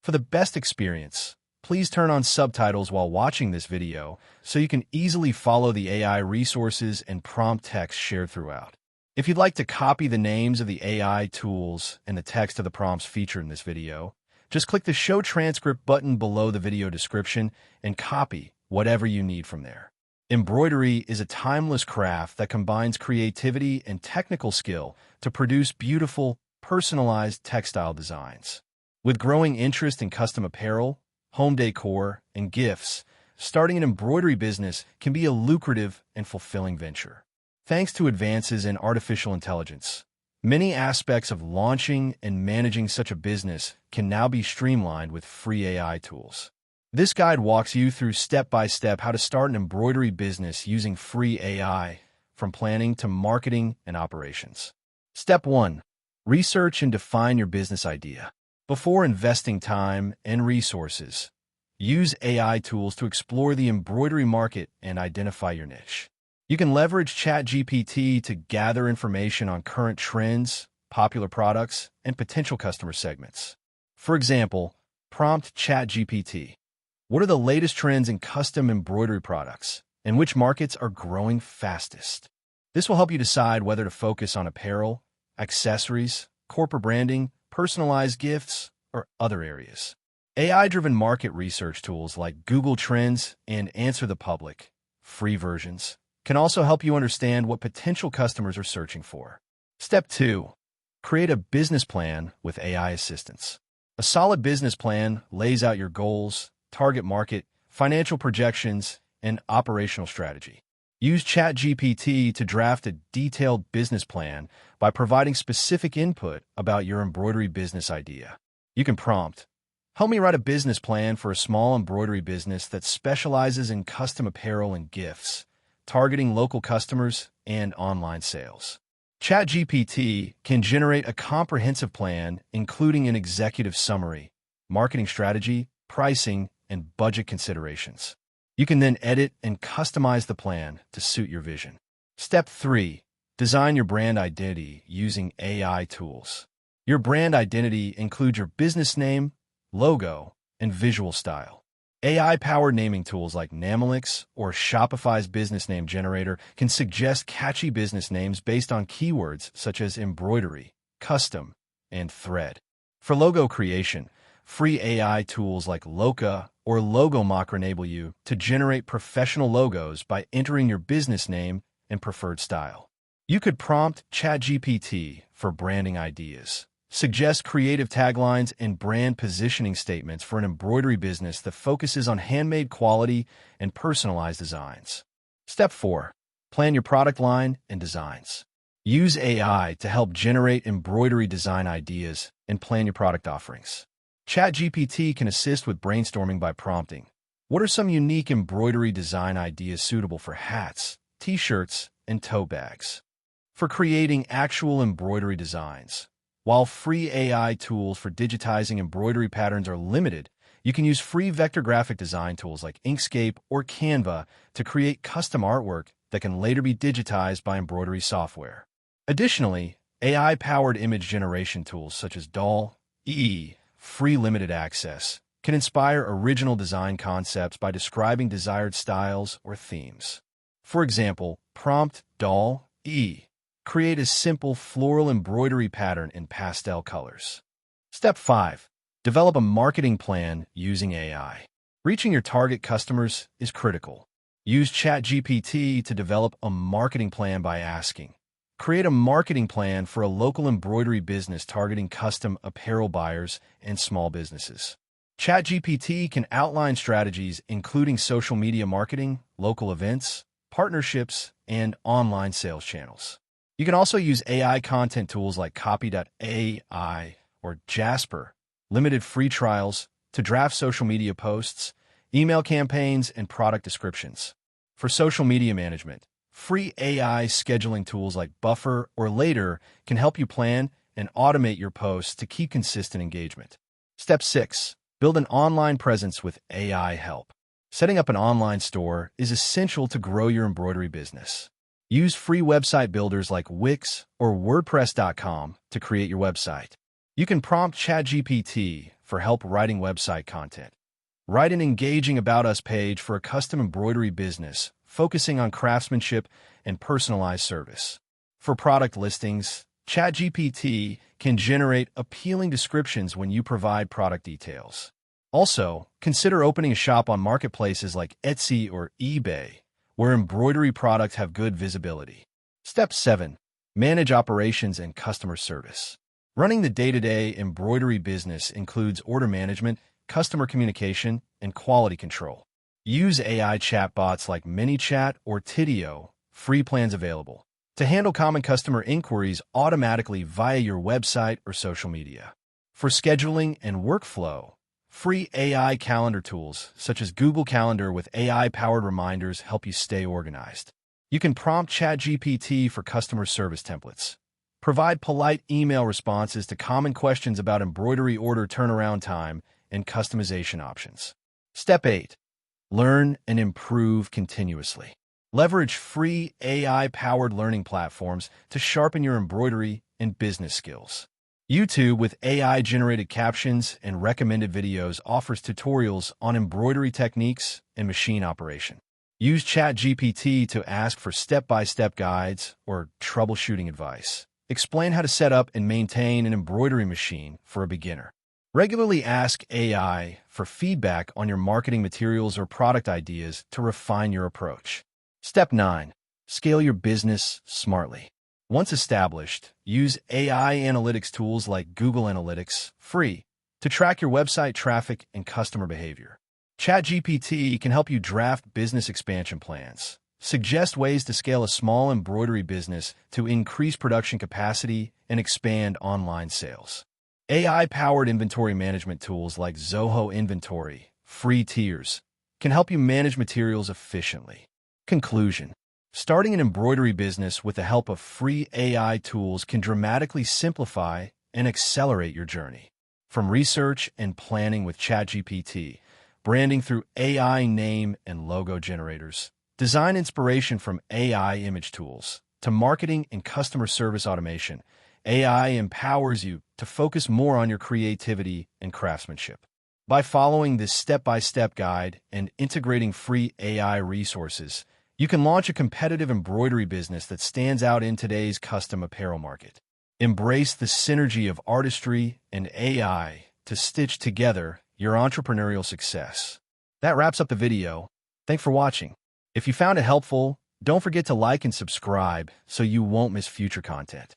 For the best experience, please turn on subtitles while watching this video so you can easily follow the AI resources and prompt text shared throughout. If you'd like to copy the names of the AI tools and the text of the prompts featured in this video, just click the Show Transcript button below the video description and copy whatever you need from there. Embroidery is a timeless craft that combines creativity and technical skill to produce beautiful, personalized textile designs. With growing interest in custom apparel, home decor, and gifts, starting an embroidery business can be a lucrative and fulfilling venture. Thanks to advances in artificial intelligence, many aspects of launching and managing such a business can now be streamlined with free AI tools. This guide walks you through step-by-step how to start an embroidery business using free AI, from planning to marketing and operations. Step 1. Research and define your business idea. Before investing time and resources, use AI tools to explore the embroidery market and identify your niche. You can leverage ChatGPT to gather information on current trends, popular products, and potential customer segments. For example, prompt ChatGPT. What are the latest trends in custom embroidery products, and which markets are growing fastest? This will help you decide whether to focus on apparel, accessories, corporate branding, personalized gifts, or other areas. AI-driven market research tools like Google Trends and Answer the Public, free versions, can also help you understand what potential customers are searching for. Step 2. Create a business plan with AI assistance. A solid business plan lays out your goals, target market, financial projections, and operational strategy. Use ChatGPT to draft a detailed business plan by providing specific input about your embroidery business idea. You can prompt, "Help me write a business plan for a small embroidery business that specializes in custom apparel and gifts, targeting local customers and online sales." ChatGPT can generate a comprehensive plan, including an executive summary, marketing strategy, pricing, and budget considerations. You can then edit and customize the plan to suit your vision. Step 3. Design your brand identity using AI tools. Your brand identity includes your business name, logo, and visual style. AI-powered naming tools like Namalix or Shopify's business name generator can suggest catchy business names based on keywords such as embroidery, custom, and thread. For logo creation, free AI tools like Loca or Logomock enable you to generate professional logos by entering your business name and preferred style. You could prompt ChatGPT for branding ideas. Suggest creative taglines and brand positioning statements for an embroidery business that focuses on handmade quality and personalized designs. Step 4. Plan your product line and designs. Use AI to help generate embroidery design ideas and plan your product offerings. ChatGPT can assist with brainstorming by prompting, "What are some unique embroidery design ideas suitable for hats, t-shirts, and tote bags?" For creating actual embroidery designs, while free AI tools for digitizing embroidery patterns are limited, you can use free vector graphic design tools like Inkscape or Canva to create custom artwork that can later be digitized by embroidery software. Additionally, AI-powered image generation tools such as DALL-E, free limited access, can inspire original design concepts by describing desired styles or themes. For example, prompt DALL-E. Create a simple floral embroidery pattern in pastel colors. Step 5. Develop a marketing plan using AI. Reaching your target customers is critical. Use ChatGPT to develop a marketing plan by asking, "Create a marketing plan for a local embroidery business targeting custom apparel buyers and small businesses." ChatGPT can outline strategies including social media marketing, local events, partnerships, and online sales channels. You can also use AI content tools like Copy.ai or Jasper, limited free trials, to draft social media posts, email campaigns, and product descriptions. For social media management, free AI scheduling tools like Buffer or Later can help you plan and automate your posts to keep consistent engagement. Step 6. Build an online presence with AI help. Setting up an online store is essential to grow your embroidery business. Use free website builders like Wix or WordPress.com to create your website. You can prompt ChatGPT for help writing website content. Write an engaging About Us page for a custom embroidery business, focusing on craftsmanship and personalized service. For product listings, ChatGPT can generate appealing descriptions when you provide product details. Also, consider opening a shop on marketplaces like Etsy or eBay, where embroidery products have good visibility. Step 7. Manage operations and customer service. Running the day-to-day embroidery business includes order management, customer communication, and quality control. Use AI chatbots like ManyChat or Tidio, free plans available, to handle common customer inquiries automatically via your website or social media. For scheduling and workflow, free AI calendar tools such as Google Calendar with AI-powered reminders help you stay organized. You can prompt ChatGPT for customer service templates. Provide polite email responses to common questions about embroidery order turnaround time and customization options. Step 8. Learn and improve continuously. Leverage free AI-powered learning platforms to sharpen your embroidery and business skills. YouTube with AI-generated captions and recommended videos offers tutorials on embroidery techniques and machine operation. Use ChatGPT to ask for step-by-step guides or troubleshooting advice. Explain how to set up and maintain an embroidery machine for a beginner. Regularly ask AI for feedback on your marketing materials or product ideas to refine your approach. Step 9. Scale your business smartly. Once established, use AI analytics tools like Google Analytics, free, to track your website traffic and customer behavior. ChatGPT can help you draft business expansion plans, suggest ways to scale a small embroidery business to increase production capacity and expand online sales. AI-powered inventory management tools like Zoho Inventory, free tiers, can help you manage materials efficiently. Conclusion. Starting an embroidery business with the help of free AI tools can dramatically simplify and accelerate your journey. From research and planning with ChatGPT, branding through AI name and logo generators, design inspiration from AI image tools, to marketing and customer service automation, AI empowers you to focus more on your creativity and craftsmanship. By following this step-by-step guide and integrating free AI resources, you can launch a competitive embroidery business that stands out in today's custom apparel market. Embrace the synergy of artistry and AI to stitch together your entrepreneurial success. That wraps up the video. Thanks for watching. If you found it helpful, don't forget to like and subscribe so you won't miss future content.